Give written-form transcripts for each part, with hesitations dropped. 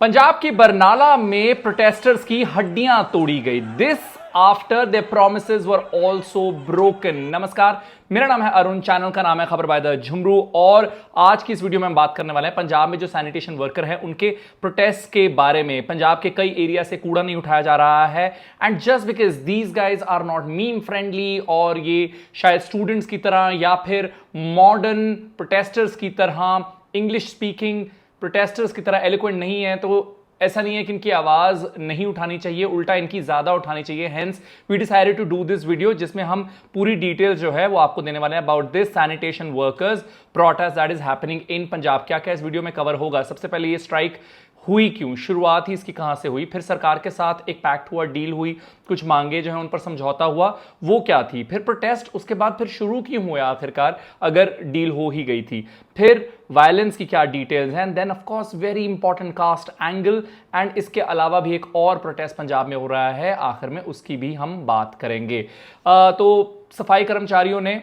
पंजाब की बरनाला में प्रोटेस्टर्स की हड्डियां तोड़ी गई। This after their promises were also broken. नमस्कार, मेरा नाम है अरुण, चैनल का नाम है खबर बाय द झुमरू और आज की इस वीडियो में हम बात करने वाले हैं पंजाब में जो सैनिटेशन वर्कर हैं उनके प्रोटेस्ट के बारे में। पंजाब के कई एरिया से कूड़ा नहीं उठाया जा रहा है and just because these guys are not meme friendly और ये शायद स्टूडेंट्स की तरह या फिर मॉडर्न प्रोटेस्टर्स की तरह इंग्लिश स्पीकिंग प्रोटेस्टर्स की तरह एलिक्वेंट नहीं है, तो ऐसा नहीं है कि इनकी आवाज नहीं उठानी चाहिए, उल्टा इनकी ज्यादा उठानी चाहिए। Hence we decided to do this video जिसमें हम पूरी डिटेल्स जो है वो आपको देने वाले हैं about this sanitation workers protest that is happening in Punjab. क्या क्या इस वीडियो में कवर होगा। सबसे पहले ये स्ट्राइक हुई क्यों, शुरुआत ही इसकी कहां से हुई, फिर सरकार के साथ एक पैक्ट हुआ, डील हुई, कुछ मांगे जो है उन पर समझौता हुआ, वो क्या थी, फिर प्रोटेस्ट उसके बाद फिर शुरू क्यों हुए आखिरकार अगर डील हो ही गई थी, फिर वायलेंस की क्या डिटेल्स हैं, then of course very important caste angle and इसके अलावा भी एक और प्रोटेस्ट पंजाब में हो रहा है, आखिर में उसकी भी हम बात करेंगे। तो सफाई कर्मचारियों ने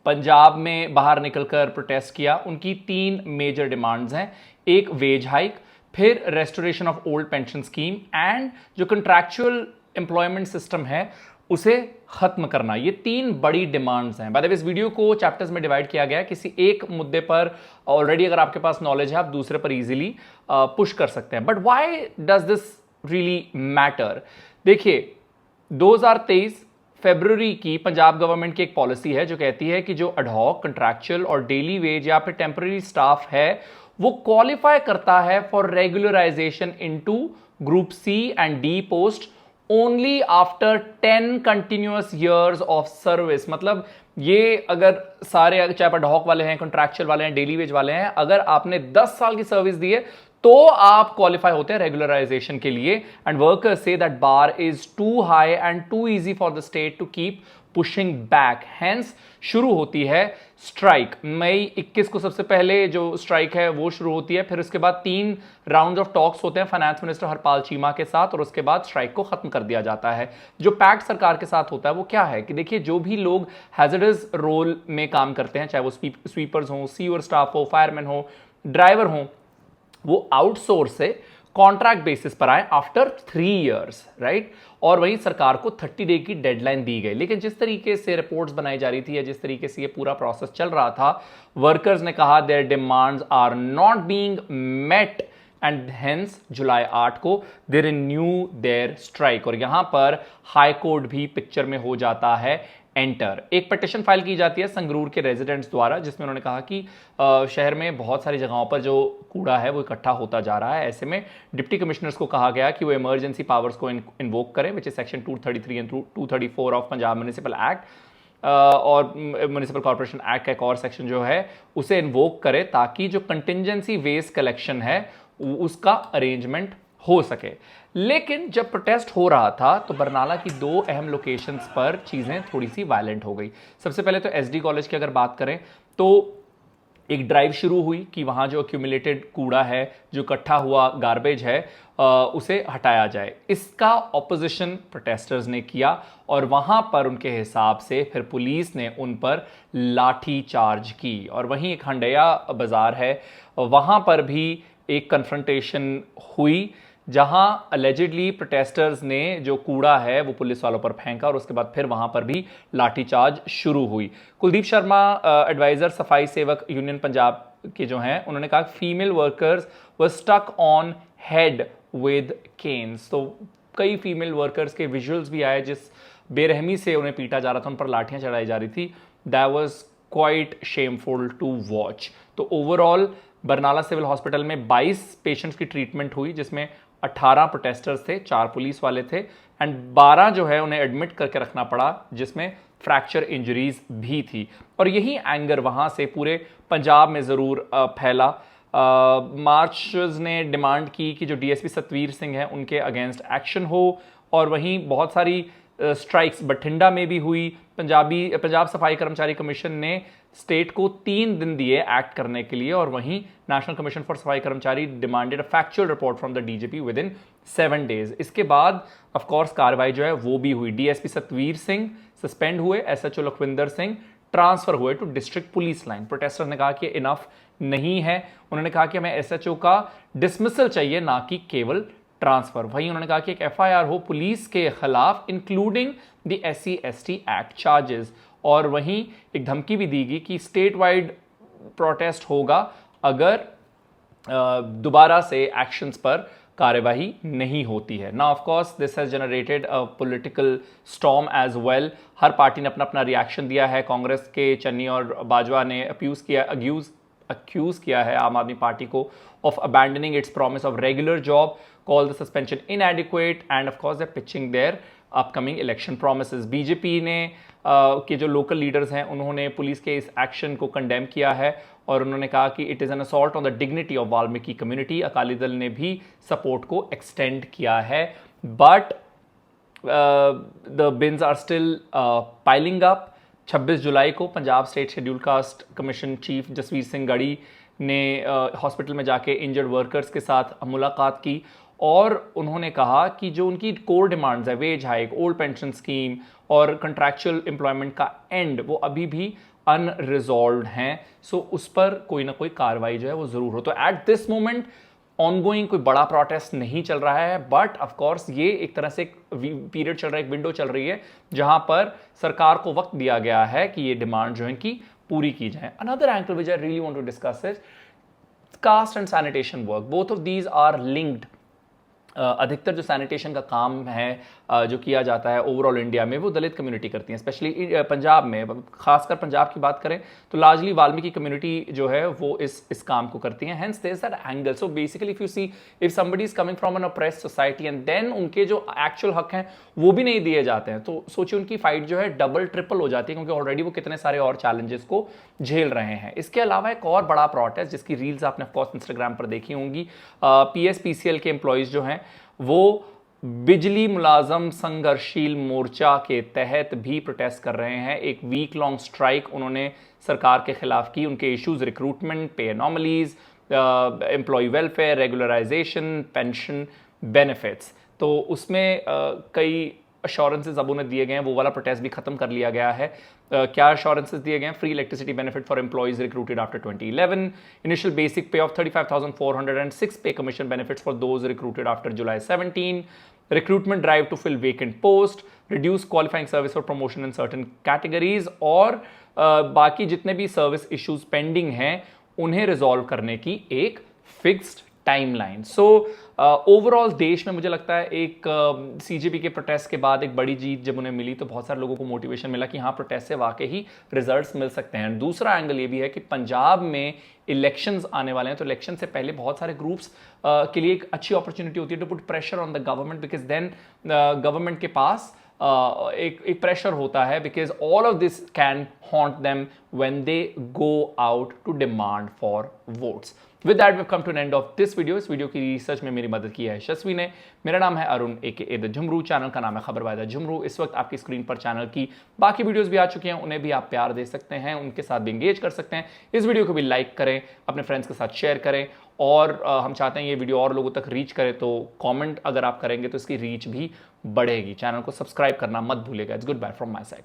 पंजाब में बाहर निकलकर प्रोटेस्ट किया। उनकी 3 मेजर डिमांड्स हैं, एक वेज हाइक, फिर restoration of old pension scheme and जो कंट्रैक्चुअल एम्प्लॉयमेंट सिस्टम है उसे खत्म करना। ये 3 बड़ी डिमांड्स हैं। बाय द वे इस वीडियो को चैप्टर्स में डिवाइड किया गया है। किसी एक मुद्दे पर ऑलरेडी अगर आपके पास नॉलेज है आप दूसरे पर इजीली पुश कर सकते हैं। But why does this really matter. देखिए 2023 फरवरी की पंजाब गवर्नमेंट की एक पॉलिसी है जो कहती है कि जो एडहॉक, कंट्रैक्चुअल और डेली वेज या फिर टेम्पररी स्टाफ है वो क्वालिफाई करता है for regularization into group C and D post only after 10 continuous years of service. मतलब ये अगर सारे चाहे एडहॉक वाले हैं, कॉन्ट्रैक्चुअल वाले हैं, डेली वेज वाले हैं, अगर आपने 10 साल की सर्विस दी है तो आप क्वालिफाई होते हैं रेगुलराइजेशन के लिए। And workers say that bar is too high and too easy for the state to keep pushing back. Hence शुरू होती है स्ट्राइक। मई 21 को सबसे पहले जो स्ट्राइक है वो शुरू होती है, फिर उसके बाद 3 राउंड ऑफ टॉक्स होते हैं फाइनेंस मिनिस्टर हरपाल चीमा के साथ और उसके बाद स्ट्राइक को खत्म कर दिया जाता है। जो पैक्ट सरकार के साथ होता है वो क्या है कि देखिए जो भी लोग हैजर्डस रोल में काम करते हैं, चाहे वो स्वीपर्स हो, सीवर स्टाफ हो, फायरमैन हो, ड्राइवर हो, वो आउटसोर्स से कॉन्ट्रैक्ट बेसिस पर आए आफ्टर 3 इयर्स, राइट। और वहीं सरकार को 30 डे की डेडलाइन दी गई। लेकिन जिस तरीके से रिपोर्ट्स बनाई जा रही थी या जिस तरीके से ये पूरा प्रोसेस चल रहा था, वर्कर्स ने कहा their demands are not being met and hence जुलाई 8 को दे रिन्यू देयर स्ट्राइक। और यहां पर हाई कोर्ट भी पिक्चर में हो जाता है एंटर। एक पिटीशन फाइल की जाती है संगरूर के रेजिडेंट्स द्वारा जिसमें उन्होंने कहा कि शहर में बहुत सारी जगहों पर जो कूड़ा है वो इकट्ठा होता जा रहा है। ऐसे में डिप्टी कमिश्नर्स को कहा गया कि वो इमरजेंसी पावर्स को इन्वोक करें, which is section 233 and 234 of Punjab municipal act और म्युनिसिपल कॉर्पोरेशन एक्ट का एक और सेक्शन जो है उसे इन्वोक करे ताकि जो कंटिजेंसी वेस्ट कलेक्शन है उसका अरेंजमेंट हो सके। लेकिन जब प्रोटेस्ट हो रहा था तो बरनाला की 2 अहम लोकेशंस पर चीजें थोड़ी सी वायलेंट हो गई। सबसे पहले तो एसडी कॉलेज की अगर बात करें तो एक ड्राइव शुरू हुई कि वहां जो एक्यूमुलेटेड कूड़ा है, जो इकट्ठा हुआ गार्बेज है, उसे हटाया जाए। इसका ऑपोजिशन प्रोटेस्टर्स ने किया और वहां पर उनके हिसाब से फिर पुलिस ने उन पर लाठी चार्ज की। और वहीं एक हंडिया बाजार है, वहां पर भी एक कन्फ्रंटेशन हुई जहां अलेजिडली प्रोटेस्टर्स ने जो कूड़ा है वो पुलिस वालों पर फेंका और उसके बाद फिर वहां पर भी लाठीचार्ज शुरू हुई। कुलदीप शर्मा एडवाइजर सफाई सेवक यूनियन पंजाब के जो हैं उन्होंने कहा female workers were stuck on head with canes. तो कई फीमेल वर्कर्स के विजुअल्स भी आए जिस बेरहमी से उन्हें पीटा जा रहा था, उन पर लाठियां चढ़ाई जा रही थी। That was quite shameful to watch. तो ओवरऑल बरनाला सिविल हॉस्पिटल में 22 पेशेंट्स की ट्रीटमेंट हुई जिसमें 18 प्रोटेस्टर्स थे, 4 पुलिस वाले थे एंड 12 जो है उन्हें एडमिट करके रखना पड़ा जिसमें फ्रैक्चर इंजरीज भी थी। और यही एंगर वहां से पूरे पंजाब में जरूर फैला। मार्चर्स ने डिमांड की कि जो डीएसपी सतवीर सिंह हैं उनके अगेंस्ट एक्शन हो और वहीं बहुत सारी स्ट्राइक्स बठिंडा में भी हुई। पंजाब सफाई कर्मचारी कमीशन ने स्टेट को 3 दिन दिए एक्ट करने के लिए और वहीं नेशनल कमीशन फॉर सफाई कर्मचारी demanded a factual report from the DGP with in 7 days. इसके बाद ऑफ कोर्स कार्रवाई जो है वो भी हुई। डीएसपी सतवीर सिंह सस्पेंड हुए, एसएचओ लखविंदर सिंह ट्रांसफर हुए to district police line. Protesters ने कहा कि इनफ नहीं है। उन्होंने कहा कि हमें एसएचओ का डिसमिसल चाहिए, ना कि केवल ट्रांसफर। वहीं उन्होंने कहा कि एक एफआईआर हो पुलिस के खिलाफ including the SC/ST act charges, और वहीं एक धमकी भी दी गई कि स्टेट वाइड प्रोटेस्ट होगा अगर दोबारा से एक्शंस पर कार्यवाही नहीं होती है। ना of course this has generated a political storm as well. हर पार्टी ने अपना अपना रिएक्शन दिया है। कांग्रेस के चन्नी और बाजवा ने अक्यूज किया है आम आदमी पार्टी को of abandoning its promise of regular job, call the suspension inadequate, and of course they're pitching their upcoming election promises. BJP ने के जो लोकल लीडर्स हैं उन्होंने पुलिस के इस एक्शन को कंडेम किया है और उन्होंने कहा कि it is an assault on the dignity of Valmiki community. Akali Dal ने भी सपोर्ट को एक्सटेंड किया है, but the bins are still piling up. 26 जुलाई को Punjab state schedule caste commission chief Jasvir Singh Garhi ने हॉस्पिटल में जाके इंजर्ड वर्कर्स के साथ मुलाकात की और उन्होंने कहा कि जो उनकी कोर डिमांड्स है, wage hike, old pension scheme और कंट्रैक्चुअल एम्प्लॉयमेंट का एंड, वो अभी भी अनरिजॉल्व्ड हैं। सो उस पर कोई ना कोई कार्रवाई जो है वो ज़रूर हो। तो एट दिस मोमेंट ऑनगोइंग कोई बड़ा प्रोटेस्ट नहीं चल रहा है, बट ऑफ कोर्स ये एक तरह से एक पीरियड चल रहा है, एक विंडो चल रही है जहां पर सरकार को वक्त दिया गया है कि ये डिमांड जो है इनकी पूरी की जाए। Another angle which I really want to discuss is caste and sanitation work. Both of these are linked. अधिकतर जो सैनिटेशन का काम है जो किया जाता है ओवरऑल इंडिया में, वो दलित कम्युनिटी करती है, स्पेशली पंजाब में। खासकर पंजाब की बात करें तो लार्जली वाल्मीकि कम्युनिटी जो है वो इस काम को करती है। Hence there is that angle. So basically if you see if somebody is coming from an oppressed society and then उनके जो एक्चुअल हक हैं वो भी नहीं दिए जाते हैं, तो सोचिए उनकी फाइट जो है डबल ट्रिपल हो जाती है, क्योंकि ऑलरेडी वो कितने सारे और चैलेंजेस को झेल रहे हैं। इसके अलावा एक और बड़ा प्रोटेस्ट जिसकी रील्स आपने ऑफकोर्स इंस्टाग्राम पर देखी होंगी, PSPCL के एम्प्लॉयज़ जो हैं वो बिजली मुलाजम संघर्षशील मोर्चा के तहत भी प्रोटेस्ट कर रहे हैं। एक वीक लॉन्ग स्ट्राइक उन्होंने सरकार के खिलाफ की। उनके issues recruitment, pay anomalies, employee welfare, regularization, pension benefits, तो उसमें कई अश्योरेंसेज अब उन्हें दिए गए हैं। वो वाला प्रोटेस्ट भी खत्म कर लिया गया है। क्या अश्योरेंसेज दिए गए हैं? Free electricity benefit for employees recruited after 2011, initial basic pay of 35,406 pay commission benefits for those recruited after July 17, recruitment drive to fill vacant post, reduce qualifying service for promotion in certain categories, और बाकी जितने भी service issues pending हैं उन्हें resolve करने की एक fixed timeline. So overall देश में मुझे लगता है एक CJP के प्रोटेस्ट के बाद एक बड़ी जीत जब उन्हें मिली तो बहुत सारे लोगों को मोटिवेशन मिला कि हाँ, प्रोटेस्ट से वाकई ही रिजल्ट्स मिल सकते हैं। दूसरा एंगल ये भी है कि पंजाब में इलेक्शंस आने वाले हैं, तो इलेक्शन से पहले बहुत सारे ग्रुप्स के लिए एक अच्छी अपॉर्चुनिटी होती है to put pressure on the government, because then government के पास एक प्रेशर होता है, because all of this can haunt them when they go out to demand for votes. With that we come to an end of this video. इस video की research में मेरी मदद की है यशस्वी ने। मेरा नाम है Arun AKA the Jhumru. Channel का नाम है खबर बाय द झुमरू। इस वक्त आपकी स्क्रीन पर चैनल की बाकी वीडियोस भी आ चुकी हैं, उन्हें भी आप प्यार दे सकते हैं, उनके साथ भी इंगेज कर सकते हैं। इस वीडियो को भी लाइक करें, अपने फ्रेंड्स के साथ शेयर करें, और हम चाहते हैं ये वीडियो और लोगों तक रीच करे, तो कॉमेंट अगर आप करेंगे तो इसकी रीच भी बढ़ेगी। चैनल को सब्सक्राइब करना मत भूलिएगा। It's good bye from my side.